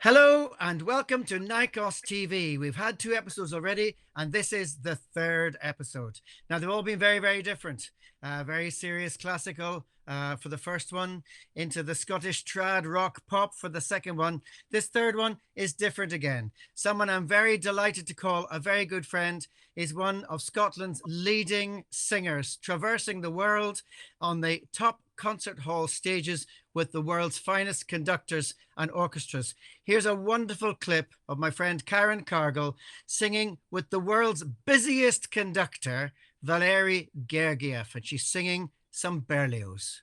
Hello and welcome to NYCOS TV. We've had 2 episodes already, and this is the third episode. Now, they've all been very, very different. Very serious classical for the first one, into the Scottish trad rock pop for the second one. This third one is different again. Someone I'm very delighted to call a very good friend is one of Scotland's leading singers, traversing the world on the top concert hall stages with the world's finest conductors and orchestras. Here's a wonderful clip of my friend Karen Cargill singing with the world's busiest conductor, Valérie Gergiev, and she's singing some Berlioz.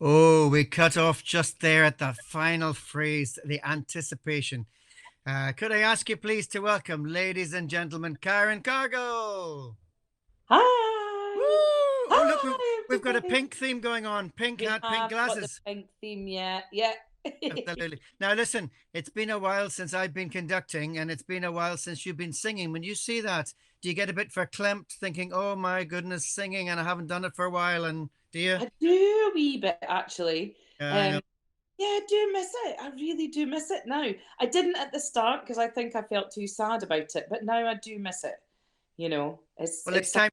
Oh, we cut off just there at the final phrase, the anticipation. Could I ask you please to welcome, ladies and gentlemen, Karen Cargill? Hi! Woo! Oh, look, we've got a Everybody. pink theme going on. Pink We hat, pink have got the glasses. pink theme, yeah. Yeah. Absolutely. Now, listen, it's been a while since I've been conducting, and it's been a while since you've been singing. When you see that, do you get a bit verklempt, thinking, oh my goodness, singing, and I haven't done it for a while? And do you? I do a wee bit, actually. I know. Yeah, I do miss it. I really do miss it now. I didn't at the start because I think I felt too sad about it, but now I do miss it. You know, Well, it's time.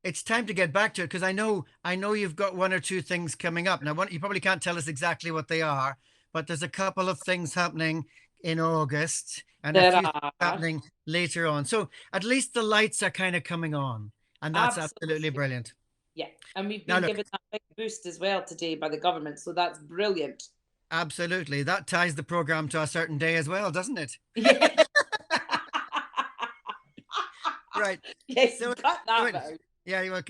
It's time to get back to it because I know you've got one or two things coming up. Now, you probably can't tell us exactly what they are, but there's a couple of things happening in August and a there few things are. happening later on. So at least the lights are kind of coming on, and that's absolutely Absolutely. brilliant. Yeah. And we've Now, been look, given that big boost as well today by the government, so that's brilliant. absolutely, that ties the program to a certain day as well, doesn't it? Yeah. Right. Yes, So, cut that wait, out. yeah,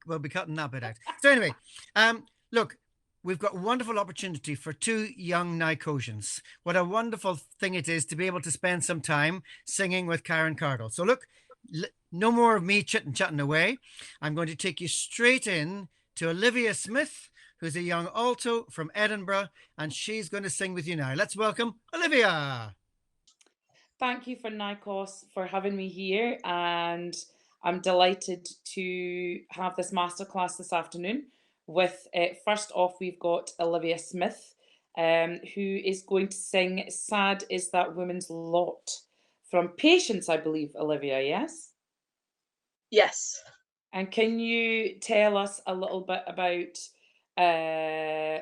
we'll be cutting that bit out. So anyway, look, we've got a wonderful opportunity for two young Nicosians. What a wonderful thing it is to be able to spend some time singing with Karen Cargill. So look, no more of me chatting away. I'm going to take you straight in to Olivia Smith, who's a young alto from Edinburgh, and she's going to sing with you now. Let's welcome Olivia. Thank you for NYCOS for having me here, and I'm delighted to have this masterclass this afternoon. With first off, we've got Olivia Smith, who is going to sing "Sad Is That Woman's Lot" from Patience, I believe. Olivia, yes. Yes. And can you tell us a little bit about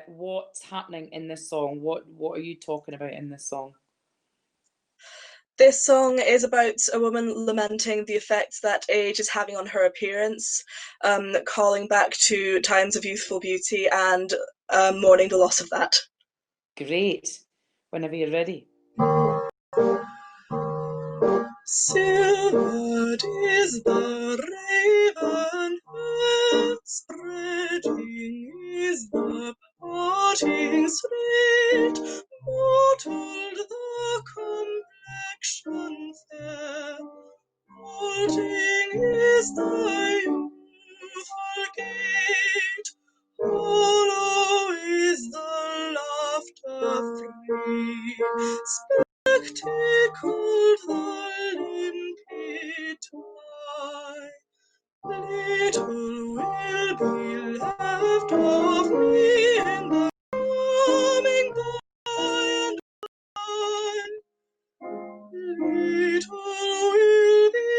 what's happening in this song? What are you talking about in this song? This song is about a woman lamenting the effects that age is having on her appearance, calling back to times of youthful beauty and mourning the loss of that. Great. Whenever you're ready. Silvered is the raven head, spreading is the parting straight, mottled the complexion fair, moulting is the youthful gait, hollow is the laughter free, spectacled the limpid eye. Little will be left of me in the coming by and by. Little will be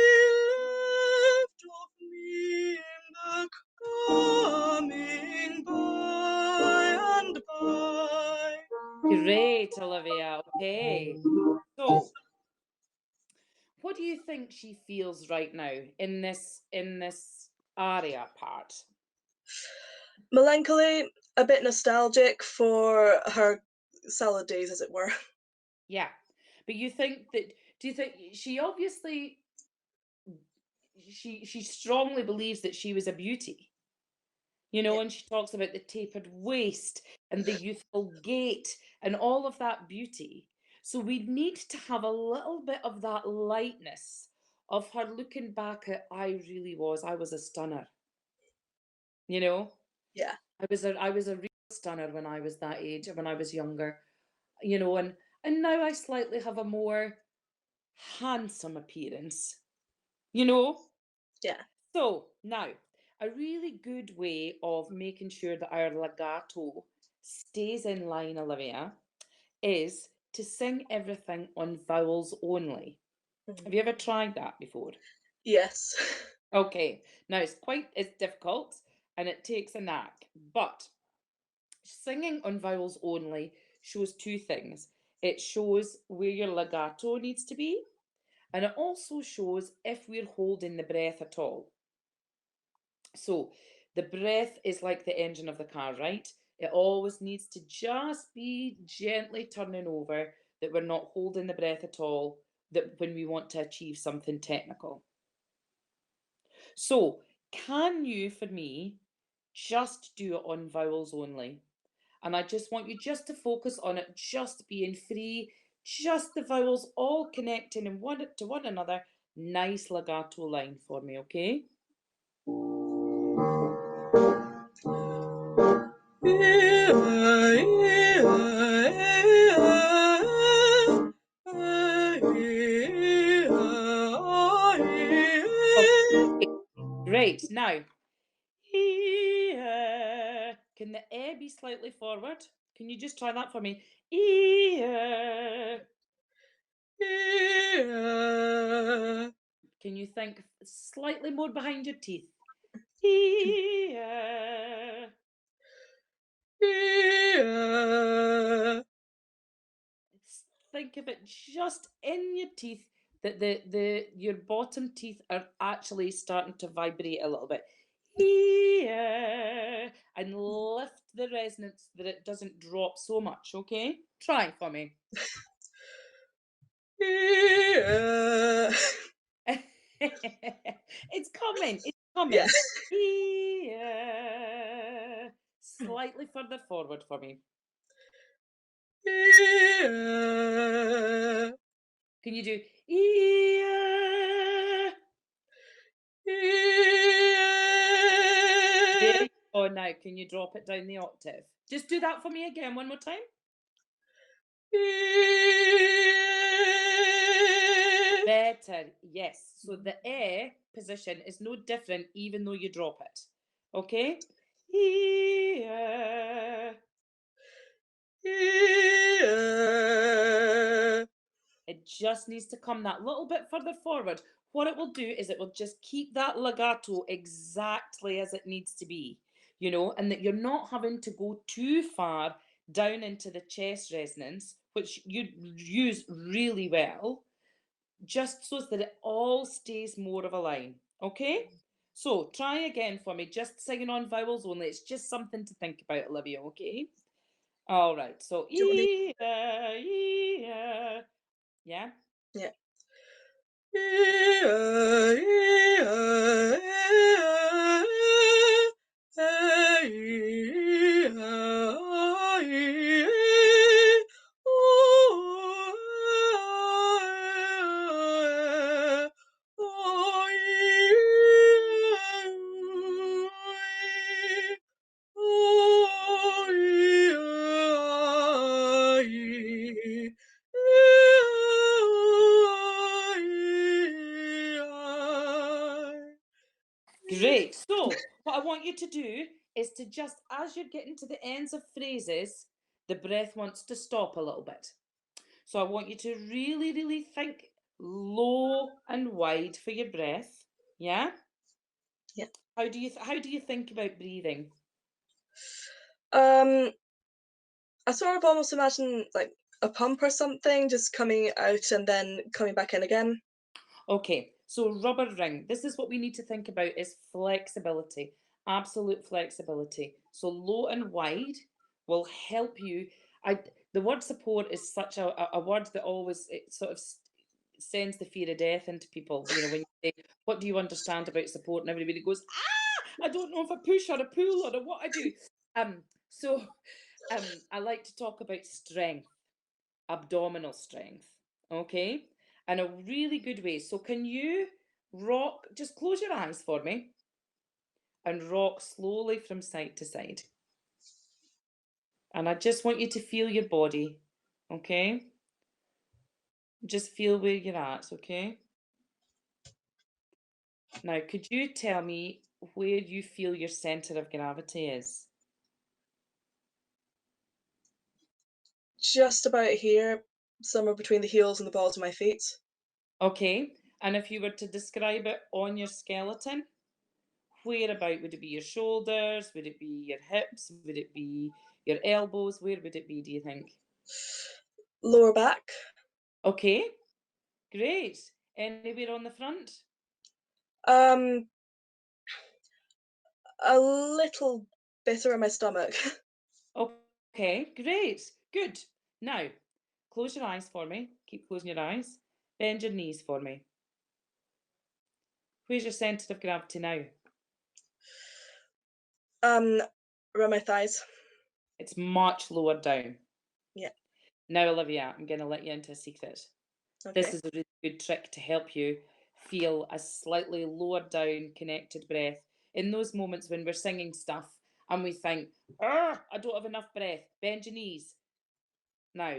left of me in the coming by and by. Great, Olivia. Okay. So, what do you think she feels right now in this aria part? Melancholy, a bit nostalgic for her salad days, as it were. Yeah. But you think that do you think she obviously she strongly believes that she was a beauty. you know, and she talks about the tapered waist and the youthful gait and all of that beauty. So we need to have a little bit of that lightness of her looking back at, I was a stunner, you know. Yeah. I was a real stunner when I was that age, when I was younger, you know, and now I slightly have a more handsome appearance, you know. Yeah. So now, a really good way of making sure that our legato stays in line, Olivia, is to sing everything on vowels only. Have you ever tried that before? Yes. Okay, now it's difficult and it takes a knack, but singing on vowels only shows two things. It shows where your legato needs to be, and it also shows if we're holding the breath at all. So the breath is like the engine of the car, right? It always needs to just be gently turning over, that we're not holding the breath at all, that when we want to achieve something technical. So, can you, for me, just do it on vowels only? And I just want you just to focus on it just being free, just the vowels all connecting in one to one another. Nice legato line for me, okay? Okay, great. Now, can the be slightly forward? Can you just try that for me? Can you think slightly more behind your teeth? Think of it just in your teeth, that your bottom teeth are actually starting to vibrate a little bit. And lift the resonance that it doesn't drop so much, okay? Try for me. It's coming. It's Yeah. coming. Slightly further forward for me. Can you do there you go. Now, can you drop it down the octave? Just do that for me again, one more time. Better, yes. So the position is no different even though you drop it. Okay? It just needs to come that little bit further forward. What it will do is it will just keep that legato exactly as it needs to be, you know, and that you're not having to go too far down into the chest resonance, which you use really well, just so that it all stays more of a line. Okay? So try again for me, just singing on vowels only. It's just something to think about, Olivia, okay? All right. So, Do you want me? yeah. Yeah. Great. So, what I want you to do is to just, as you're getting to the ends of phrases, the breath wants to stop a little bit. So, I want you to really, really think low and wide for your breath. Yeah. Yeah. How do you think about breathing? I sort of almost imagine like a pump or something just coming out and then coming back in again. Okay, so rubber ring. This is what we need to think about is flexibility, absolute flexibility. So low and wide will help you. The word support is such a word that always it sort of sends the fear of death into people. You know, when you say, "What do you understand about support?" and everybody goes, "Ah!" I don't know if I push or a pull or what I do. So I like to talk about strength, abdominal strength, okay? And a really good way. So can you rock, just close your eyes for me and rock slowly from side to side. And I just want you to feel your body, okay? Just feel where you're at, okay? Now, could you tell me where you feel your center of gravity is? Just about here, somewhere between the heels and the balls of my feet. Okay, and if you were to describe it on your skeleton, where about would it be your shoulders? Would it be your hips? Would it be your elbows? Where would it be, do you think? Lower back. Okay, great. Anywhere on the front? A little bit around my stomach. Okay, great, good. Now, close your eyes for me. Keep closing your eyes. Bend your knees for me. Where's your centre of gravity now? Around my thighs. It's much lower down. Yeah. Now, Olivia, I'm going to let you into a secret. This Okay. is a really good trick to help you feel a slightly lower down connected breath. In those moments when we're singing stuff and we think, I don't have enough breath, bend your knees. Now,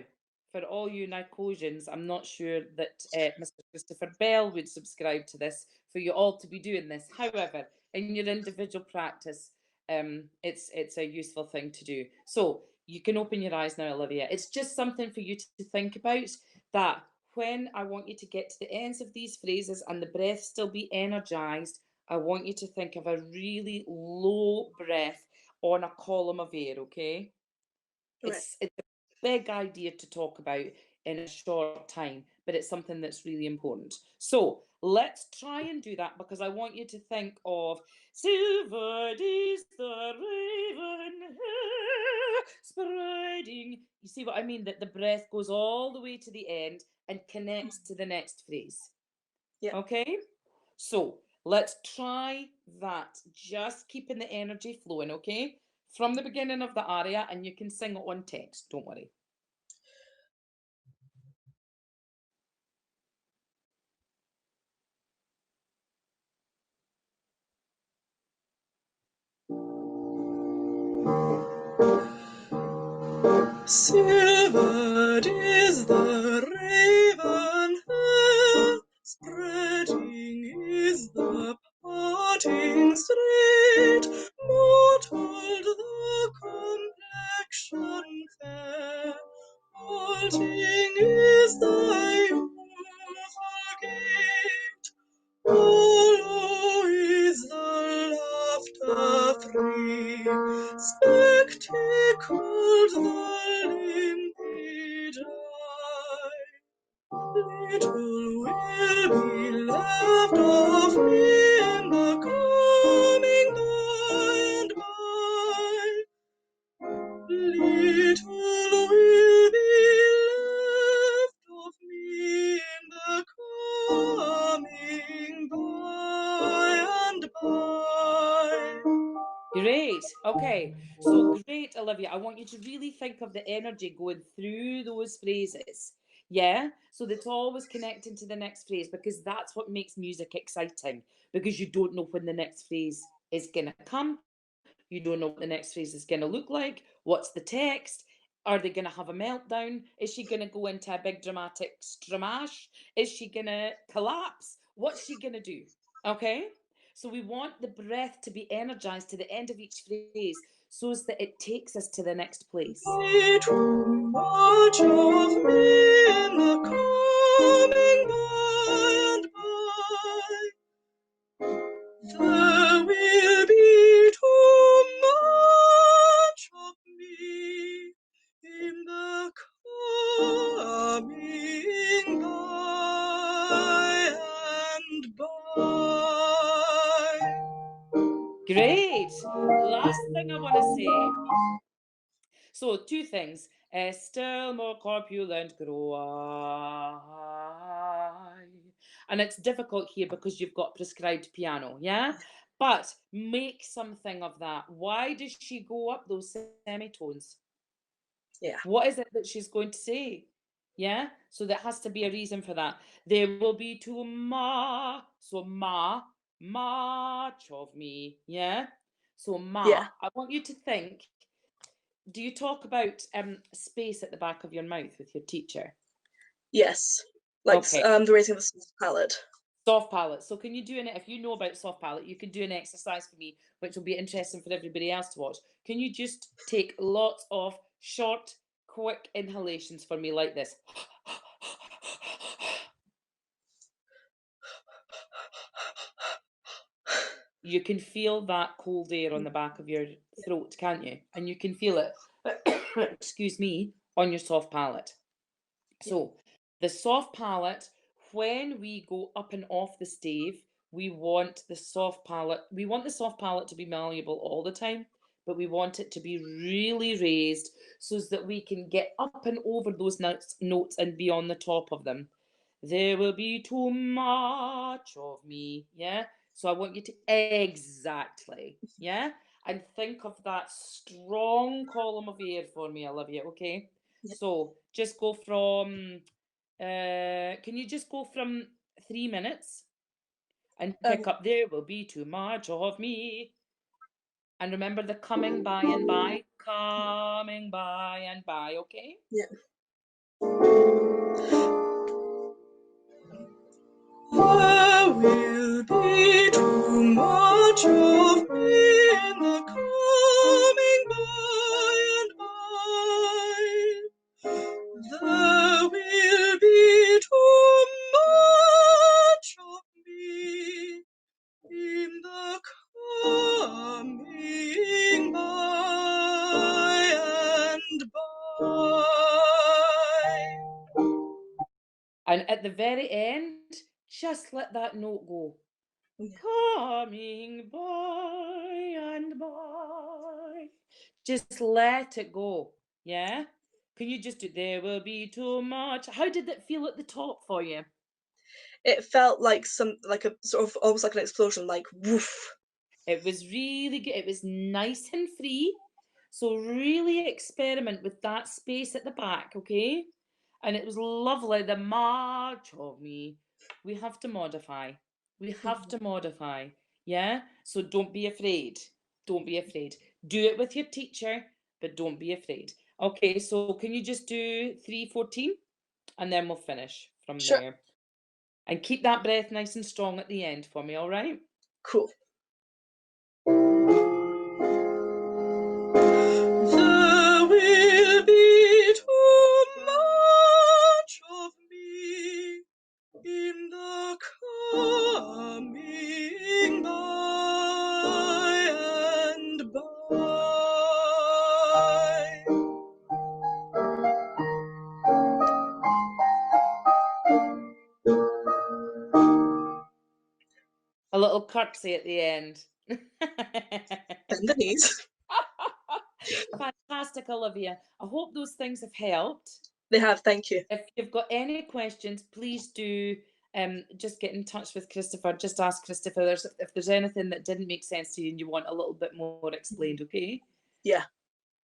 for all you NYCOSians, I'm not sure that Mr. Christopher Bell would subscribe to this, for you all to be doing this. However, in your individual practice, it's a useful thing to do. So you can open your eyes now, Olivia. It's just something for you to think about, that when I want you to get to the ends of these phrases and the breath still be energized, I want you to think of a really low breath on a column of air, okay? Right. It's a big idea to talk about in a short time, but it's something that's really important. So let's try and do that, because I want you to think of silver is the raven spreading. You see what I mean? That the breath goes all the way to the end and connects to the next phrase. Yeah. Okay? So let's try that. Just keeping the energy flowing, okay? From the beginning of the aria, and you can sing it on text, don't worry. Silvered is the raven hair, spreading is the parting straight, mottled the complexion fair, halting is thy youthful gait, hollow is the laughter free, spectacled the limpid eye. Little will be left of me in the coming by and by. Little will be left of me in the coming by and by. Great. Okay. So great, Olivia. I want you to really think of the energy going through those phrases. Yeah. So that's always connecting to the next phrase, because that's what makes music exciting, because you don't know when the next phrase is going to come. You don't know what the next phrase is going to look like. What's the text? Are they going to have a meltdown? Is she going to go into a big dramatic stramash? Is she going to collapse? What's she going to do? Okay. So we want the breath to be energized to the end of each phrase, so as that it takes us to the next place. Too much of me in the coming by and by. There will be too much of me in the coming by and by. Great. Last thing I want to say. So two things. Still more corpulent grow I. And it's difficult here because you've got prescribed piano, yeah? But make something of that. Why does she go up those semitones? Yeah. What is it that she's going to say? Yeah. So there has to be a reason for that. There will be too much of me. Yeah. So Yeah. I want you to think. Do you talk about space at the back of your mouth with your teacher? Yes. Like Okay. the raising of the soft palate. Soft palate. So can you do if you know about soft palate, you can do an exercise for me, which will be interesting for everybody else to watch. Can you just take lots of short, quick inhalations for me like this? You can feel that cold air on the back of your throat, can't you? And you can feel it, excuse me, on your soft palate. So the soft palate, when we go up and off the stave, we want the soft palate to be malleable all the time, but we want it to be really raised so that we can get up and over those notes and be on the top of them. There will be too much of me, yeah? So I want you to exactly, yeah? And think of that strong column of air for me, Olivia, okay? Yeah. So just go from, can you just go from 3 minutes and pick up, there will be too much of me. And remember the coming by and by, okay? Yeah. There will be too much of me in the coming by and by. There will be too much of me in the coming by and by. And at the very end, just let that note go. Yeah. Coming by and by. Just let it go. Yeah? Can you just do, there will be too much? How did it feel at the top for you? It felt like a sort of almost like an explosion, like woof. It was really good. It was nice and free. So really experiment with that space at the back, okay? And it was lovely. The march of me. We have to modify. We have to modify. Yeah? So don't be afraid. Don't be afraid. Do it with your teacher, but don't be afraid. Okay, so can you just do 3:14? And then we'll finish from Sure. there. And keep that breath nice and strong at the end for me, all right? Cool. There will be too much of me in the coming by and by. A little curtsy at the end. Bend the knees. Fantastic, Olivia. I hope those things have helped. They have, thank you. If you've got any questions, please do just get in touch with Christopher. Just ask Christopher if there's anything that didn't make sense to you and you want a little bit more explained, okay? Yeah.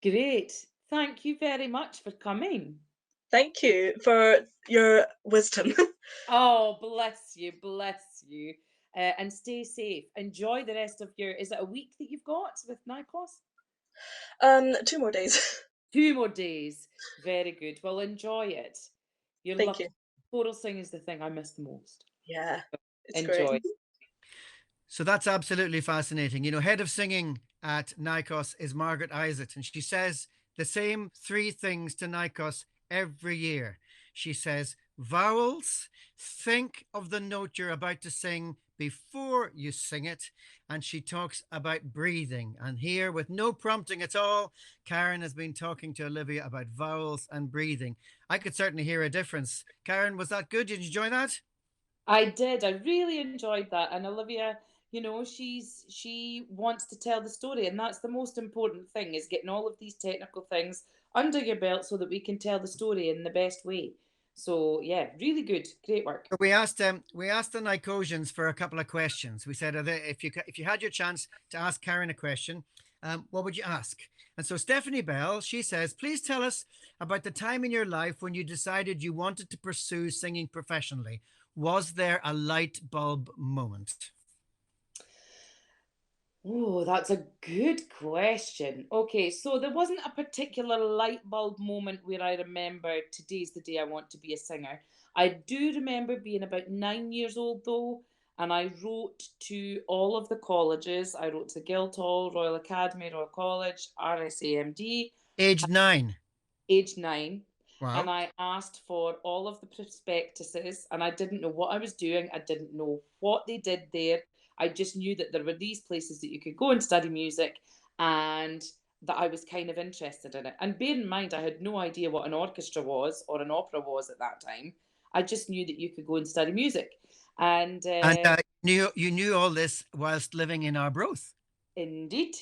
Great. Thank you very much for coming. Thank you for your wisdom. Oh, bless you, bless you. And stay safe. Enjoy the rest of your, is it a week that you've got with NYCOS? 2 more days. 2 more days. Very good. Well, enjoy it. You're Thank lucky. you. Choral sing is the thing I miss the most. Yeah, it's Enjoy. great. So that's absolutely fascinating. You know, head of singing at NYCOS is Margaret Isaac, and she says the same 3 things to NYCOS every year. She says, vowels, think of the note you're about to sing before you sing it. And she talks about breathing. And here, with no prompting at all, Karen has been talking to Olivia about vowels and breathing. I could certainly hear a difference. Karen, was that good? Did you enjoy that? I did. I really enjoyed that. And Olivia, you know, she wants to tell the story, and that's the most important thing, is getting all of these technical things under your belt so that we can tell the story in the best way. So yeah, really good, great work. We asked the NYCOSians for a couple of questions. We said, if you had your chance to ask Karen a question, what would you ask? And so Stephanie Bell, she says, please tell us about the time in your life when you decided you wanted to pursue singing professionally. Was there a light bulb moment? Oh, that's a good question. Okay, so there wasn't a particular light bulb moment where I remember today's the day I want to be a singer. I do remember being about 9 years old though, and I wrote to all of the colleges. I wrote to Guildhall, Royal Academy, Royal College, RSAMD, Age 9. age 9. And Wow. I asked for all of the prospectuses, and I didn't know what I was doing. I didn't know what they did there. I just knew that there were these places that you could go and study music, and that I was kind of interested in it. And bear in mind, I had no idea what an orchestra was or an opera was at that time. I just knew that you could go and study music. And And you knew all this whilst living in Arbroath. indeed,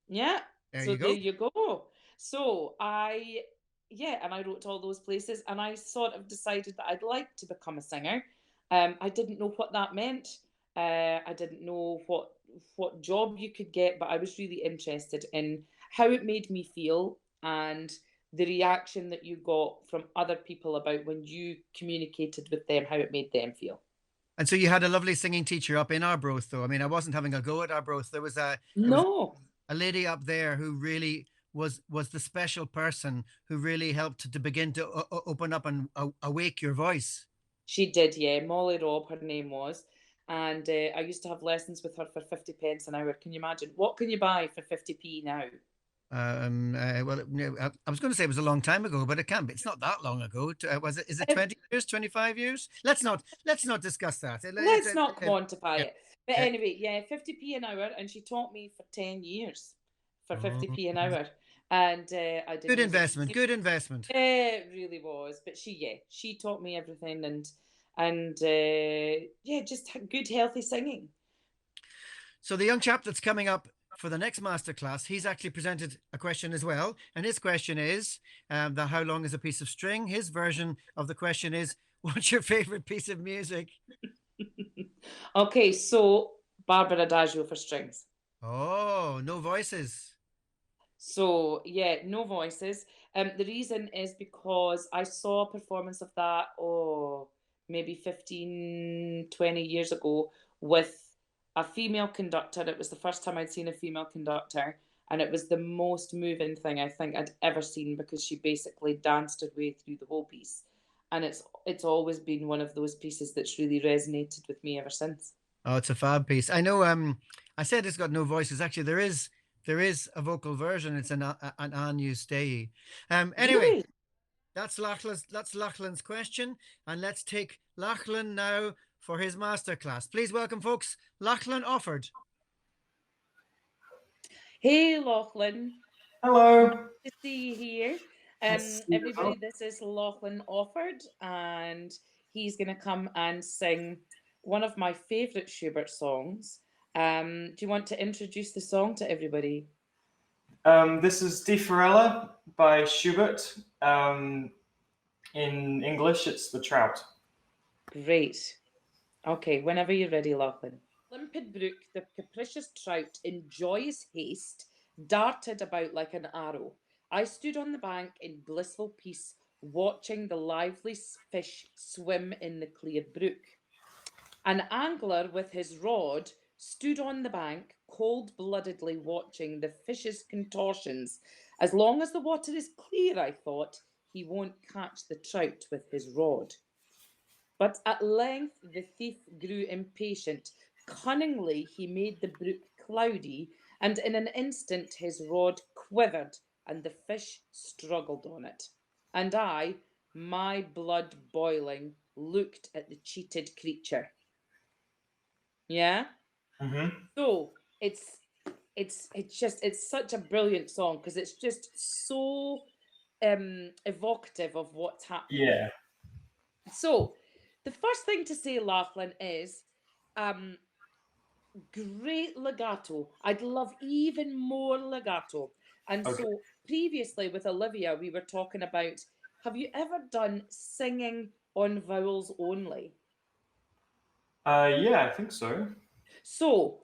yeah. There So you there go. you go. So and I wrote to all those places, and I sort of decided that I'd like to become a singer. I didn't know what that meant. I didn't know what job you could get, but I was really interested in how it made me feel and the reaction that you got from other people about when you communicated with them, how it made them feel. And so you had a lovely singing teacher up in Arbroath, though. I mean, I wasn't having a go at Arbroath. There was No. a lady up there who really was the special person who really helped to begin to open up and awake your voice. She did, yeah. Molly Robb, her name was. And I used to have lessons with her for 50 pence an hour. Can you imagine? What can you buy for 50p now? Well, I was going to say it was a long time ago, but it can't be. It's not that long ago. Was it? Is it 20 years? 25 years? Let's not discuss that. Let's not quantify Yeah. it. But anyway, yeah, 50p an hour. And she taught me for 10 years for 50p an hour. And I did Good music. investment. Good investment. It really was. But she taught me everything, and just good healthy singing. So the young chap that's coming up for the next masterclass, he's actually presented a question as well. And his question is, how long is a piece of string? His version of the question is, what's your favorite piece of music? Okay, so Barbara Adagio for strings. Oh, no voices. So yeah, no voices. The reason is because I saw a performance of that, maybe 15, 20 years ago with a female conductor. It was the first time I'd seen a female conductor, and it was the most moving thing I think I'd ever seen, because she basically danced her way through the whole piece. And it's always been one of those pieces that's really resonated with me ever since. Oh, it's a fab piece. I know. I said it's got no voices. Actually, there is a vocal version. It's an Agnus Dei. Anyway, Really? that's Lachlan's question, and let's take Lachlan now for his masterclass. Please welcome, folks, Lachlan Offord. Hey, Lachlan. Hello. Good to see you here. Everybody, this is Lachlan Offord, and he's going to come and sing one of my favourite Schubert songs. Do you want to introduce the song to everybody? This is Die Forelle by Schubert. In English, it's The Trout. Great. Okay, whenever you're ready, Lachlan. Limpid brook, the capricious trout, in joyous haste, darted about like an arrow. I stood on the bank in blissful peace, watching the lively fish swim in the clear brook. An angler with his rod stood on the bank, cold-bloodedly watching the fish's contortions. As long as the water is clear, I thought, he won't catch the trout with his rod. But at length the thief grew impatient. Cunningly he made the brook cloudy, and in an instant his rod quivered, and the fish struggled on it. And I, my blood boiling, looked at the cheated creature. Yeah? Mm-hmm. So it's such a brilliant song, because it's just so evocative of what's happening. Yeah. So the first thing to say, Lachlan, is great legato. I'd love even more legato. And Okay. so previously with Olivia, we were talking about, have you ever done singing on vowels only? Yeah, I think so. So,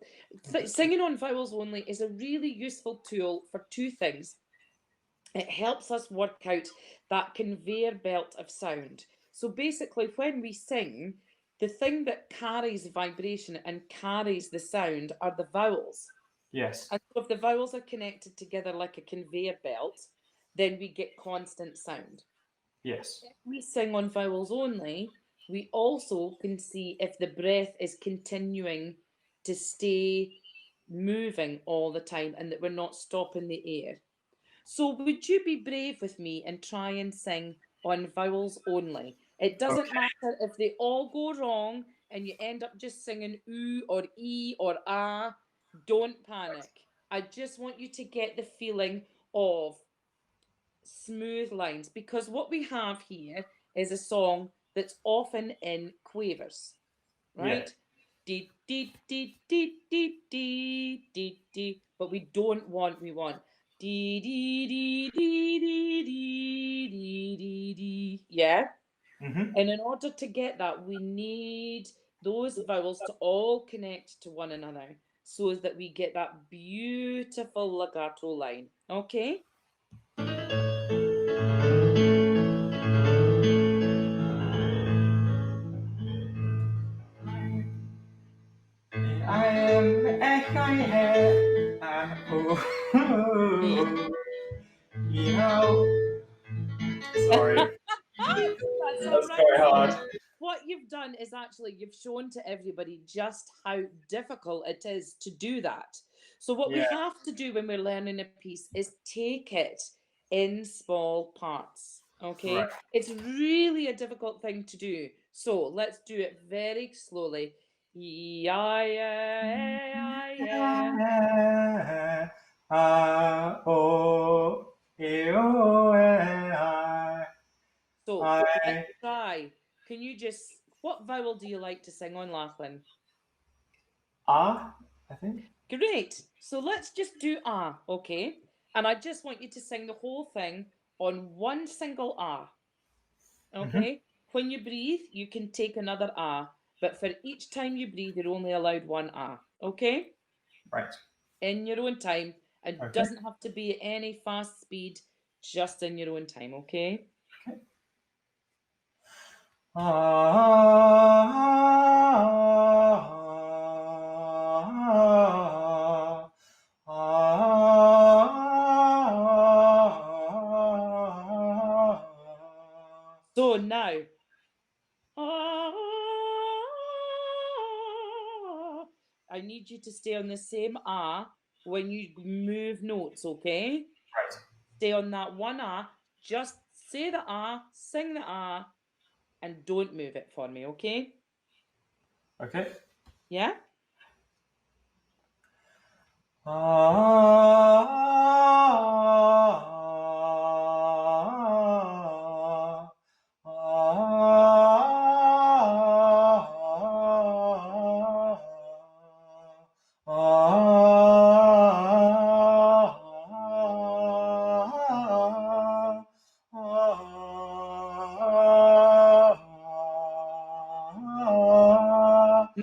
singing on vowels only is a really useful tool for two things. It helps us work out that conveyor belt of sound. So basically, when we sing, the thing that carries vibration and carries the sound are the vowels. Yes. And so if the vowels are connected together like a conveyor belt, then we get constant sound. Yes. If we sing on vowels only, we also can see if the breath is continuing to stay moving all the time and that we're not stopping the air. So would you be brave with me and try and sing on vowels only? It doesn't matter if they all go wrong and you end up just singing oo or e or ah. Don't panic. I just want you to get the feeling of smooth lines, because what we have here is a song that's often in quavers, right? Dee dee dee dee dee dee dee dee. But we want dee dee dee dee dee dee dee dee dee. Yeah. Mm-hmm. And in order to get that, we need those vowels to all connect to one another so that we get that beautiful legato line. Okay? I am Sorry, That's all that's right. very hard. What you've done is actually you've shown to everybody just how difficult it is to do that. So what we Yeah. have to do when we're learning a piece is take it in small parts. Okay? Right. It's really a difficult thing to do. So let's do it very slowly. A, O, E, O, E, So I. let's try. Can you just, what vowel do you like to sing on, Lachlan? I think. Great. So let's just do ah, okay? And I just want you to sing the whole thing on one single ah, Mm-hmm. okay? When you breathe, you can take another ah, but for each time you breathe, you're only allowed one ah, okay? Right. In your own time, and Okay. doesn't have to be at any fast speed, just in your own time, okay? Okay. So now, I need you to stay on the same ah when you move notes, okay? Right. Stay on that one ah. Just say the ah, sing the ah, and don't move it for me, okay? Okay. Yeah?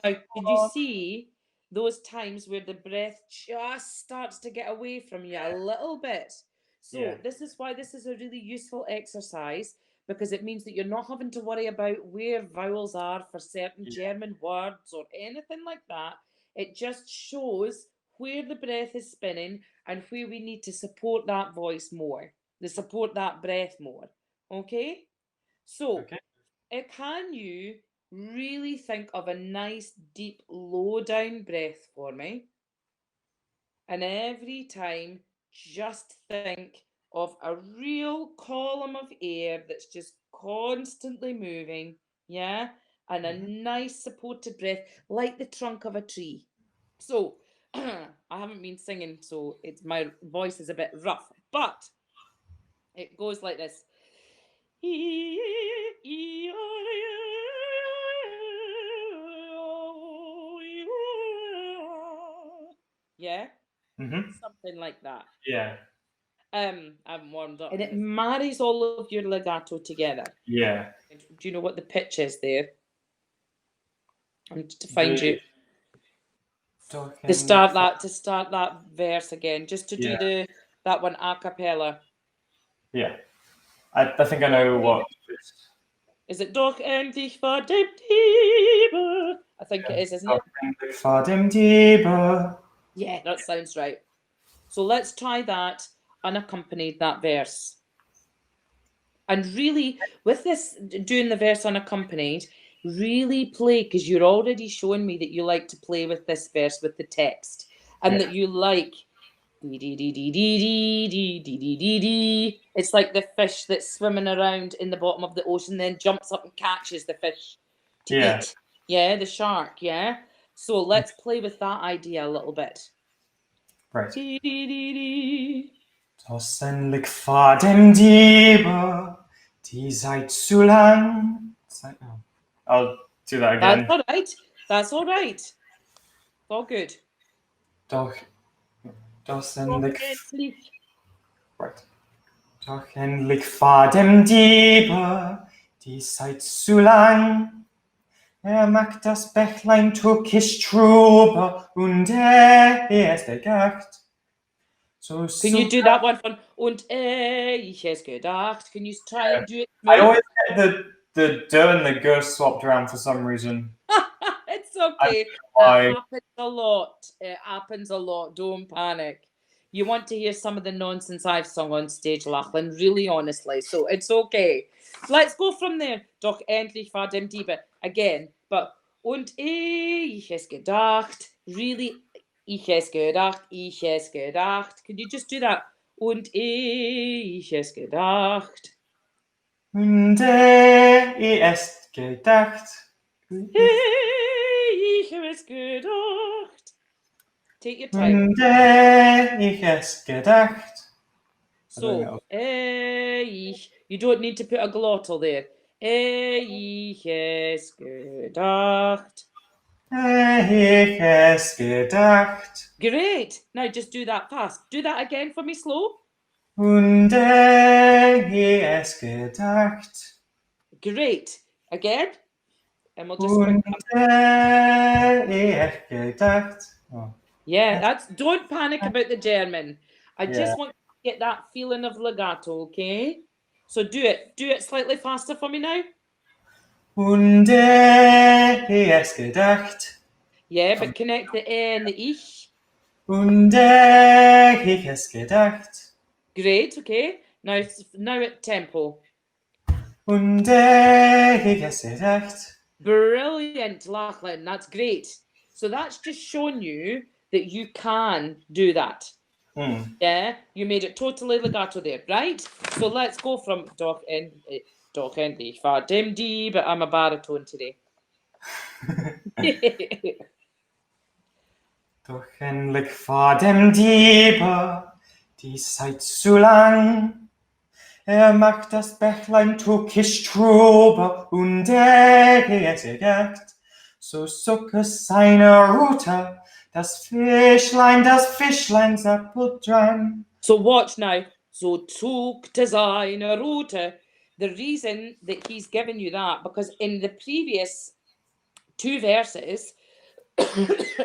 Now, did you see those times where the breath just starts to get away from you a little bit? So Yeah. this is why this is a really useful exercise, because it means that you're not having to worry about where vowels are for certain German words or anything like that. It just shows where the breath is spinning and where we need to support that voice more, to support that breath more. Okay? So Okay. can you really think of a nice, deep, low down breath for me? And every time, just think of a real column of air that's just constantly moving, yeah? And a nice supported breath, like the trunk of a tree. So, I haven't been singing, so it's my voice is a bit rough, but it goes like this. Yeah, Mm-hmm. something like that. Yeah. I haven't warmed up. And it marries all of your legato together. Yeah. Do you know what the pitch is there? I need to find you. To start that verse again, just to do that one a cappella. Yeah. I think I know what. Is it Doch endlich war dem Diebe? I think it is, isn't it? Doch endlich war dem Diebe. Yeah, that sounds right. So let's try that unaccompanied, that verse. And really, with this, doing the verse unaccompanied, really play, because you're already showing me that you like to play with this verse, with the text, and that you like dee dee dee dee dee dee dee dee dee dee dee. It's like the fish that's swimming around in the bottom of the ocean, then jumps up and catches the fish to eat. Yeah, the shark, yeah? So let's play with that idea a little bit. Right. Dee dee dee dee. Das endlich war dem Diebe, die seid zu lang. I'll do that again. That's all right. That's all right. It's all good. Doch endlich. Right. Doch endlich war dem Diebe, die seid zu lang. Mag das Bächlein türkisch trüber und ist gedacht. So Can you do that one from und ich es gedacht? Can you try and do it? I always get the D and the G swapped around for some reason. It's okay. It happens a lot. It happens a lot. Don't panic. You want to hear some of the nonsense I've sung on stage, Lachlan, really honestly. So it's okay. Let's go from there. Doch endlich war dem Diebe. Again, but und ich es gedacht. Really, ich es gedacht, ich es gedacht. Could you just do that? Und ich es gedacht. Und ich es gedacht. Ich es gedacht. Take your time. Und ich es gedacht. So, you don't need to put a glottal there. Ich es gedacht. Ich es gedacht. Great. Now just do that fast. Do that again for me slow. Und ich es gedacht. Great. Again. And we'll just Und quick. ich gedacht. Oh. Yeah, don't panic about the German. I just want to get that feeling of legato, okay? So do it slightly faster for me now. Und ich es gedacht. Yeah, but connect the and the ich. Und ich es gedacht. Great, okay. Now at tempo. Und ich es gedacht. Brilliant, Lachlan. That's great. So that's just shown you that you can do that. Yeah, you made it totally legato there, right? So let's go from Doch endlich war dem Diebe, but I'm a baritone today. Doch endlich war dem Diebe die Zeit zu lang. Mag das Bächlein türkisch trüber und es gedacht. So suck es seine Rute, das Fischlein sappelt dran. So watch now. So zuckte seine Rute. The reason that he's given you that, because in the previous two verses,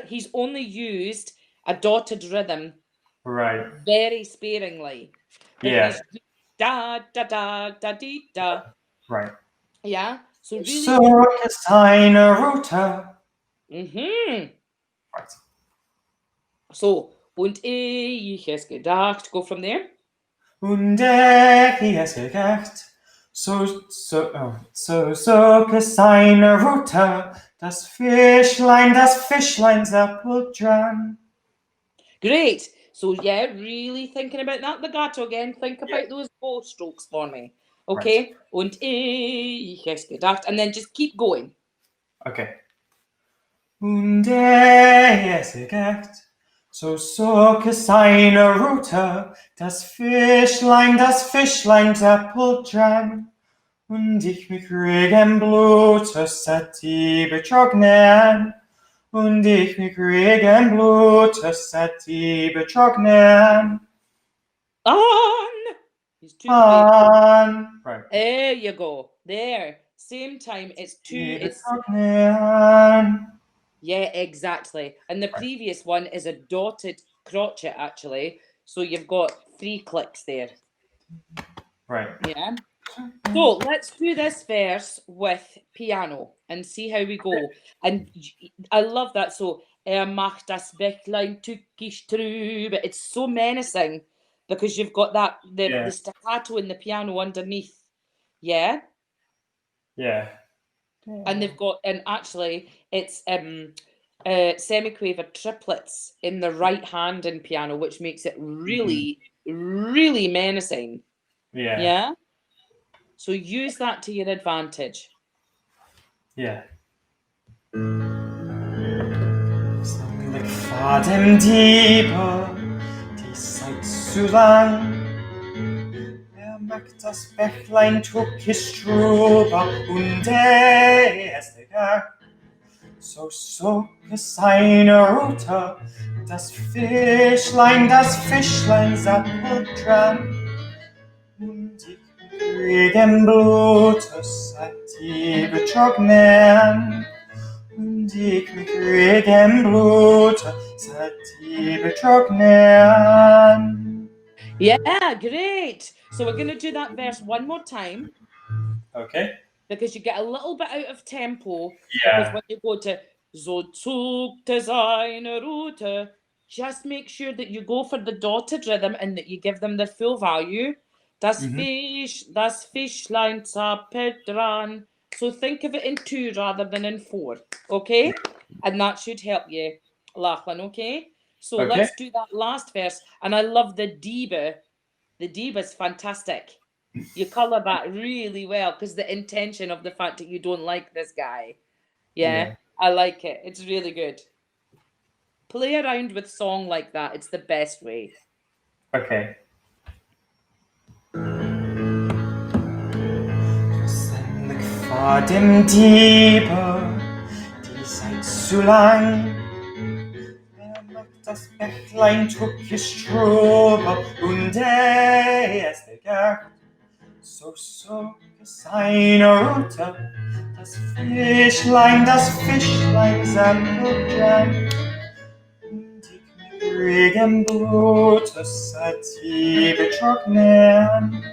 he's only used a dotted rhythm. Right. Very sparingly. Yeah. Da, da, da, da, dee, da. Right. Yeah. So really. Suck es seine Rute. Right. So, und ich es gedacht. Go from there. Und ich es gedacht. So suck es seine Rute. Das Fischlein sappelt dran. Great. So yeah, really thinking about that legato again. Think about those bow strokes for me. Okay. Right. Und ich es gedacht. And then just keep going. Okay. Und ich es gedacht. So suck es seine Rute. Das Fischlein sappelt dran. Und ich mit regem Blut hat die betrocknen. Und ich mit regem Blut hat die betrocknen. On. He's too quick. On. Right. There you go. There. Same time. It's two. It's yeah, exactly. And the previous one is a dotted crotchet, actually. So you've got 3 clicks there. Right. Yeah. So let's do this verse with piano and see how we go. And I love that. So macht das Bächlein tückisch trübe. It's so menacing because you've got that the staccato in the piano underneath. Yeah. Yeah. And they've got, and actually it's semiquaver triplets in the right hand in piano, which makes it really, really menacing. Yeah. Yeah. So use that to your advantage. Yeah. Lieg vor dem Diebe, die Zeit zu lang. Mag das Bächlein tückisch drüber und ist egal. So seine Rute, das Fischlein sattelt dran. Und ich kriegen Blutes, hat die betrocknen. Und ich kriegen Blutes, hat die betrocknen. Yeah, great. So we're going to do that verse one more time. Okay. Because you get a little bit out of tempo. Yeah. Because when you go to so zugte seine Rute, just make sure that you go for the dotted rhythm and that you give them their full value. Das Fischlein zappelt dran. So think of it in 2 rather than in 4. Okay? And that should help you, Lachlan, okay? So let's do that last verse. And I love the Diebe. The Diebe's fantastic. You colour that really well because the intention of the fact that you don't like this guy. Yeah, I like it. It's really good. Play around with song like that. It's the best way. Okay. Lieg vor dem Diebe, die Zeit zu lang. Mag das Bächlein tückisch drüber und ist egal. So seine Rute, das Fischlein sattelt dran. Und ich kriegen Blutes, hat die betrocknen.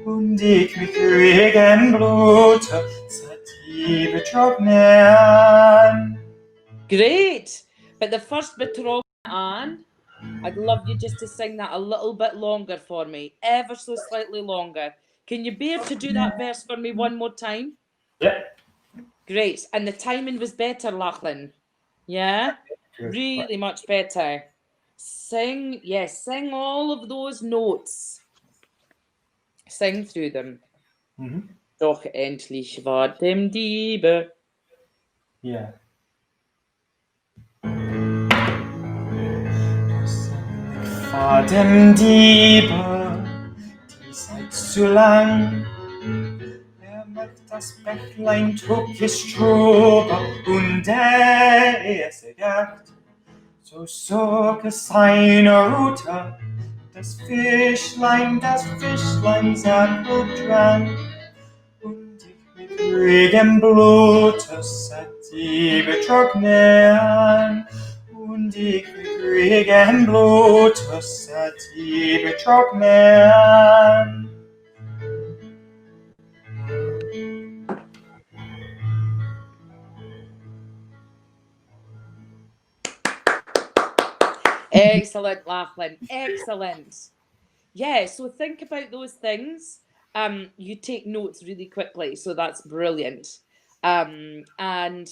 Und ich kriegen Blutes, hat die betrocknen. Great! But the first betrogen on, I'd love you just to sing that a little bit longer for me, ever so slightly longer. Can you bear to do that verse for me one more time? Yeah. Great. And the timing was better, Lachlan. Yeah? Really much better. Sing, yes, sing all of those notes. Sing through them. Doch endlich war dem Diebe. Yeah. Vor dem Diebe, die Zeit zu lang. Mag das Bächlein tückisch drüber und ist egal. So seine Rute, das Fischlein sattelt dran. Und ich kriegen Blutes, hat die betrocknen. Und ich kriegen Blutes, hat die betrocknen. Excellent, Lachlan. Excellent. Yeah, so think about those things. You take notes really quickly, so that's brilliant. And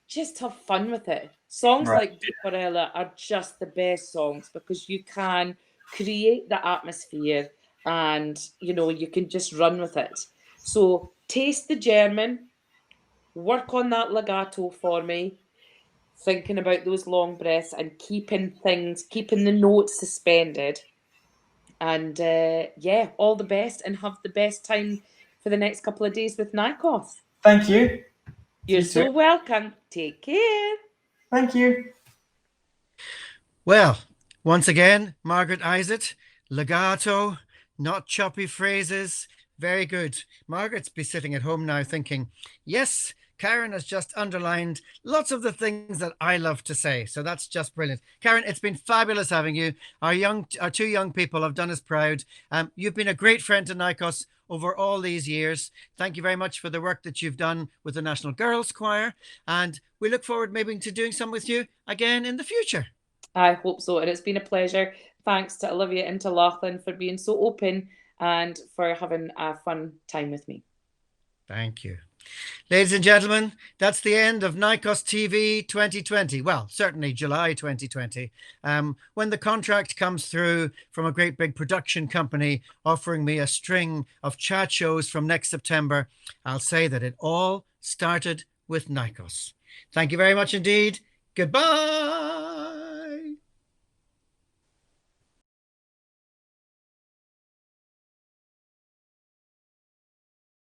just have fun with it. Songs like Duperella are just the best songs because you can create the atmosphere and, you know, you can just run with it. So taste the German, work on that legato for me, thinking about those long breaths and keeping the notes suspended. And yeah, all the best and have the best time for the next couple of days with NYCOS. Thank you. You're so welcome. Take care. Thank you. Well, once again, Margaret Isaac, legato, not choppy phrases. Very good. Margaret's be sitting at home now thinking, yes, Karen has just underlined lots of the things that I love to say. So that's just brilliant. Karen, it's been fabulous having you. Our two young people have done us proud. You've been a great friend to NYCOS over all these years. Thank you very much for the work that you've done with the National Girls Choir. And we look forward maybe to doing some with you again in the future. I hope so. And it's been a pleasure. Thanks to Olivia and to Lachlan for being so open and for having a fun time with me. Thank you. Ladies and gentlemen, that's the end of NYCOS TV 2020. Well, certainly July 2020. When the contract comes through from a great big production company offering me a string of chat shows from next September, I'll say that it all started with NYCOS. Thank you very much indeed. Goodbye.